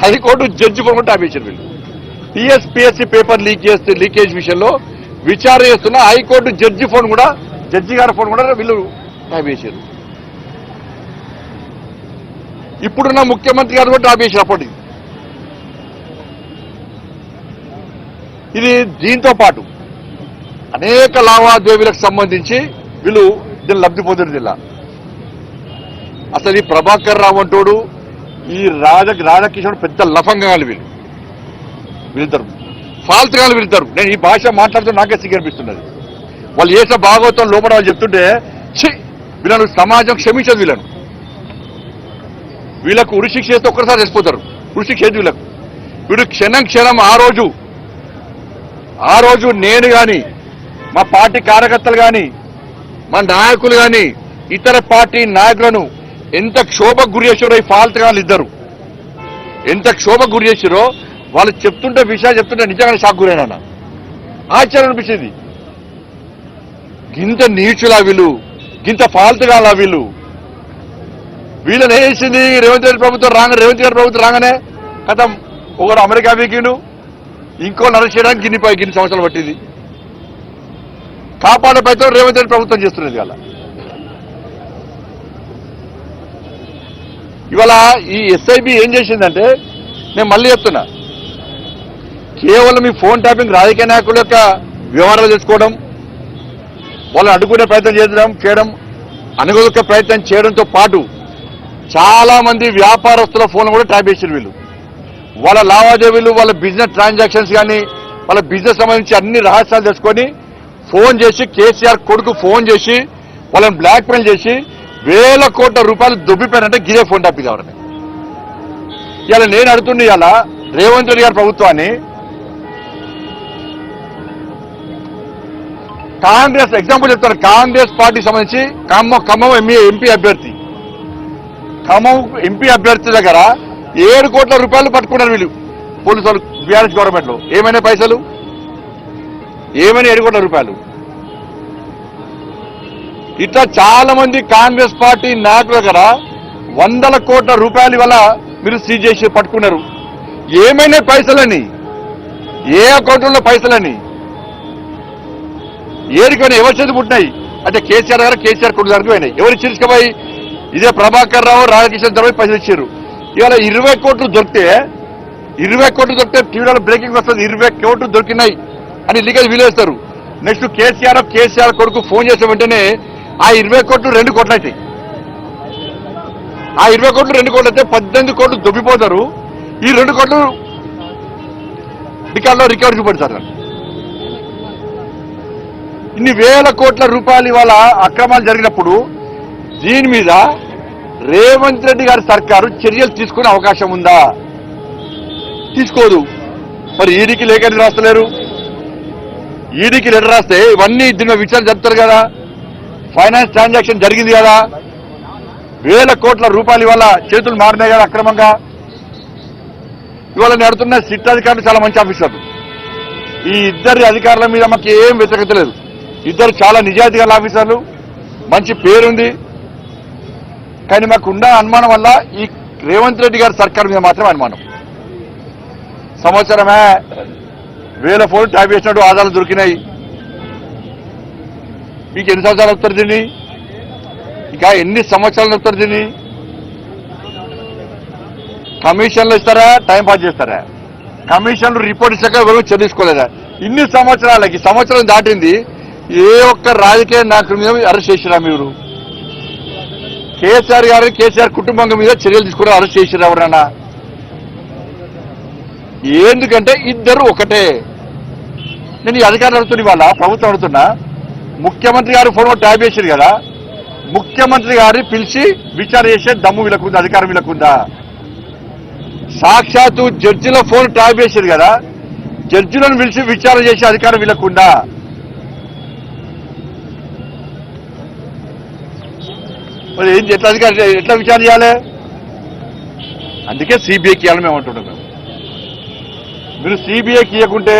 High court judge phone కూడా tap చేశారు వీళ్ళు. టీఎస్పీఎస్సీ పేపర్ లీకేజ్ విషయంలో విచారణ చేస్తున్న హైకోర్టు జడ్జి గారి ఫోన్ కూడా వీళ్ళు ట్యాప్ చేశారు. ఇప్పుడున్న ముఖ్యమంత్రి గారు కూడా ట్యాప్ చేశారు అప్పటికి. ఇది దీంతో పాటు అనేక లావాదేవీలకు సంబంధించి వీళ్ళు దీన్ని లబ్ధి పొందిన జిల్లా. అసలు ఈ ప్రభాకర్ రావు అంటోడు, ఈ రాధాకిషోర్ పెద్ద లఫంగాలు వీళ్ళిద్దరు ఫాల్తుగాలు వీళ్ళిద్దరు. నేను ఈ భాష మాట్లాడుతూ నాకే సిగ్గనిపిస్తున్నది. వాళ్ళు చేసిన భాగవతం లోపల వాళ్ళు చెప్తుంటే వీళ్ళను సమాజం క్షమించదు. వీళ్ళకు ఉరిశిక్ష చేస్తే ఒక్కసారి చచ్చిపోతారు. ఉరిశిక్ష చేసి వీళ్ళు క్షణం ఆ రోజు నేను కానీ, మా పార్టీ కార్యకర్తలు కానీ, మా నాయకులు కానీ, ఇతర పార్టీ నాయకులను ఎంత క్షోభకు గురి చేసారో ఈ ఫాల్తుగాళ్ళు ఇద్దరు ఎంత క్షోభకు గురి చేసారో వాళ్ళు విషయాలు చెప్తుంటే నిజంగానే షాక్ గురైనా. ఆశ్చర్యం అనిపించింది. గింత నీచులా వీళ్ళు, గింత ఫాల్తుగాలా వీళ్ళని వేసింది రేవంత్ గారి ప్రభుత్వం రాగానే కథం ఒకడు అమెరికా వీకిండు, ఇంకో అరెస్ట్ చేయడానికి గిన్ని సంవత్సరాలు పట్టింది. కాపాడే ప్రయత్నం రేవంత్ రెడ్డి ప్రభుత్వం చేస్తున్నది. ఇవాళ ఈ ఎస్ఐబి ఏం చేసిందంటే, నేను మళ్ళీ చెప్తున్నా, కేవలం ఈ ఫోన్ ట్యాపింగ్ రాజకీయ నాయకుల యొక్క వ్యవహారాలు తెచ్చుకోవడం, వాళ్ళని అడ్డుకునే ప్రయత్నం చేయడం, అనుగొల్కే ప్రయత్నం చేయడంతో పాటు చాలా మంది వ్యాపారస్తుల ఫోన్ కూడా ట్యాప్ చేసారు వీళ్ళు. వాళ్ళ లావాదేవీలు, వాళ్ళ బిజినెస్ ట్రాన్సాక్షన్స్ కానీ, వాళ్ళ బిజినెస్ సంబంధించి అన్ని రహస్యాలు తెచ్చుకొని ఫోన్ చేసి కేసీఆర్ కొడుకు ఫోన్ చేసి వాళ్ళని బ్లాక్మెయిల్ చేసి వేల కోట్ల రూపాయలు దొబ్బిపోయారంటే గిదే ఫోన్ ట్యాప్ కావాలని. ఇలా నేను అడుగుతుండే ఇలా రేవంత్ రెడ్డి గారి ప్రభుత్వాన్ని, కాంగ్రెస్ ఎగ్జాంపుల్ చెప్తాను, కాంగ్రెస్ పార్టీకి సంబంధించి ఖమ్మం ఎంపీ అభ్యర్థి దగ్గర 7 కోట్ల రూపాయలు పట్టుకున్నారు వీళ్ళు పోలీసు వాళ్ళు. బీఆర్ఎస్ గవర్నమెంట్ లో ఏమైనా పైసలు, ఏమైనా 7 కోట్ల రూపాయలు. ఇట్లా చాలా మంది కాంగ్రెస్ పార్టీ నాయకుల దగ్గర 100 కోట్ల రూపాయలు వల్ల మీరు సీజ్ చేసి పట్టుకున్నారు. ఏమైనా పైసలని, ఏ అకౌంట్లో పైసలని, ఏరికైనా ఎవరి చేతి పుట్టినాయి అంటే కేసీఆర్ దగ్గర, కేసీఆర్ కొడుకు దగ్గరకు పోయినాయి. ఎవరు చిరుచుకపోయి ఇదే ప్రభాకర్ రావు, రాధాకిషన్ తర్వాత పైసలు ఇచ్చారు. ఇవాళ 20 కోట్లు దొరికితే టీవీలో బ్రేకింగ్ వస్తుంది, 20 కోట్లు దొరికినాయి అని లీగల్ విలేస్తారు. నెక్స్ట్ కేసీఆర్ కొడుకు ఫోన్ చేసే వెంటనే ఆ 20 కోట్లు 2 కోట్లు అవుతాయి. ఆ 20 కోట్లు 2 కోట్లు అయితే 18 కోట్లు దొబ్బిపోతారు. ఈ 2 కోట్లు రికార్డు చూపెడతారు. ఇన్ని వేల కోట్ల రూపాయలు ఇవాళ అక్రమాలు జరిగినప్పుడు దీని మీద రేవంత్ రెడ్డి గారి సర్కారు చర్యలు తీసుకునే అవకాశం ఉందా? తీసుకోదు. మరి ఈడీకి లేఖ రాస్తలేరు. ఈడీకి లెటర్ రాస్తే ఇవన్నీ దీని విచారణ జరుపుతారు కదా. ఫైనాన్స్ ట్రాన్సాక్షన్ జరిగింది కదా, వేల కోట్ల రూపాయలు ఇవాళ చేతులు మారినాయి కదా అక్రమంగా. ఇవాళ నడుతున్న సిట్ అధికారులు చాలా మంచి ఆఫీసర్లు. ఈ ఇద్దరి అధికారుల మీద మాకు ఏం వ్యతిరేకత లేదు. ఇద్దరు చాలా నిజాయితీ గల ఆఫీసర్లు, మంచి పేరుంది. కానీ మాకున్న అనుమానం వల్ల ఈ రేవంత్ రెడ్డి గారి సర్కార్ మీద మాత్రమే అనుమానం. సంవత్సరమే 1000 ఫోన్లు ట్యాప్ చేసినట్టు ఆధారాలు దొరికినాయి. మీకు ఎన్ని సంవత్సరాలు వస్తారు దీన్ని? ఇంకా ఎన్ని సంవత్సరాలు వస్తారు దీన్ని? కమిషన్లు ఇస్తారా, టైం పాస్ చేస్తారా? కమిషన్లు రిపోర్ట్ ఇచ్చాక ఎవరు చదివించుకోలేదా? ఇన్ని సంవత్సరాలకి సంవత్సరం దాటింది, ఏ ఒక్క రాజకీయ నాయకుల మీద అరెస్ట్ చేసిరా మీరు? కేసీఆర్ గారు, కేసీఆర్ కుటుంబం మీద చర్యలు తీసుకుని అరెస్ట్ చేసిరా ఎవరన్నా? ఎందుకంటే ఇద్దరు ఒకటే. నేను ఈ అధికారులు అడుగుతున్నా, ఇవాళ ప్రభుత్వం అడుగుతున్నా, ముఖ్యమంత్రి గారు ఫోన్ ట్యాప్ చేశారు కదా, ముఖ్యమంత్రి గారిని పిలిచి విచారణ చేసే దమ్ము వీళ్ళకుందా, అధికారం వీళ్ళకుందా? సాక్షాత్తు జడ్జిల ఫోన్ ట్యాప్ చేశారు కదా, జడ్జిలను పిలిచి విచారణ చేసే అధికారం వీళ్ళకుందా? మరి ఏంటి, ఎట్లా విచారణ చేయాలి? అందుకే సిబిఐకి ఇవ్వాలని మేము అంటున్నాం. మీరు సిబిఐకి ఇవ్వకుంటే